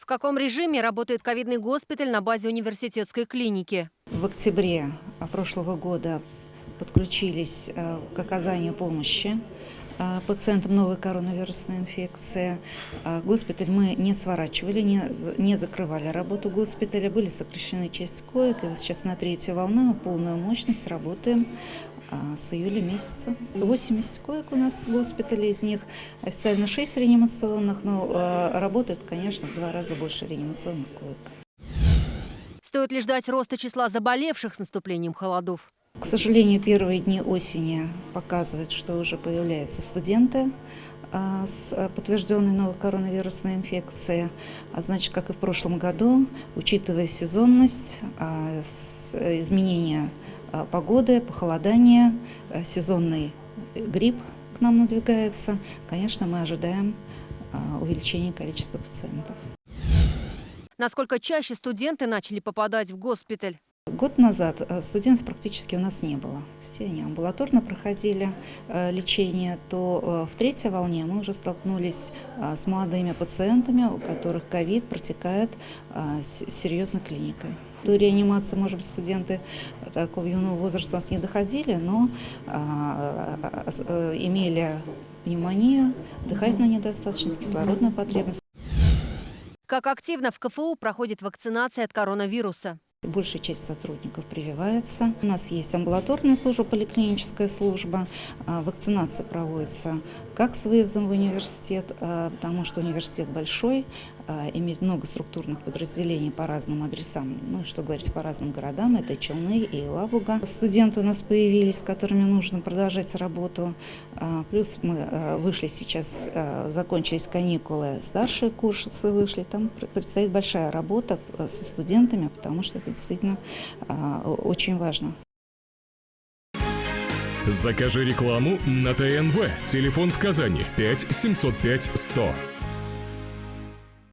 каком режиме работает ковидный госпиталь на базе университетской клиники? В октябре прошлого года подключились к оказанию помощи пациентам новой коронавирусной инфекции. Госпиталь мы не сворачивали, не закрывали работу госпиталя, были сокращены часть коек, и вот сейчас на третью волну мы полную мощность работаем с июля месяца. 80 коек у нас в госпитале, из них официально 6 реанимационных, но работает, конечно, в 2 раза больше реанимационных коек. Стоит ли ждать роста числа заболевших с наступлением холодов? К сожалению, первые дни осени показывают, что уже появляются студенты с подтвержденной новой коронавирусной инфекцией. А значит, как и в прошлом году, учитывая сезонность, изменения погоды, похолодание, сезонный грипп к нам надвигается, конечно, мы ожидаем увеличения количества пациентов. Насколько чаще студенты начали попадать в госпиталь? Год назад студентов практически у нас не было. Все они амбулаторно проходили лечение. То в третьей волне мы уже столкнулись с молодыми пациентами, у которых ковид протекает с серьезной клиникой. До реанимации, может быть, студенты такого юного возраста у нас не доходили, но имели пневмонию, дыхательную недостаточность, кислородную потребность. Как активно в КФУ проходит вакцинация от коронавируса? Большая часть сотрудников прививается. У нас есть амбулаторная служба, поликлиническая служба. Вакцинация проводится как с выездом в университет, потому что университет большой, имеет много структурных подразделений по разным адресам, ну, что говорить, по разным городам, это Челны и Елабуга. Студенты у нас появились, с которыми нужно продолжать работу. Плюс мы вышли сейчас, закончились каникулы, старшие курсы вышли, там предстоит большая работа со студентами, потому что это действительно очень важно. Закажи рекламу на ТНВ. Телефон в Казани 5 705 100.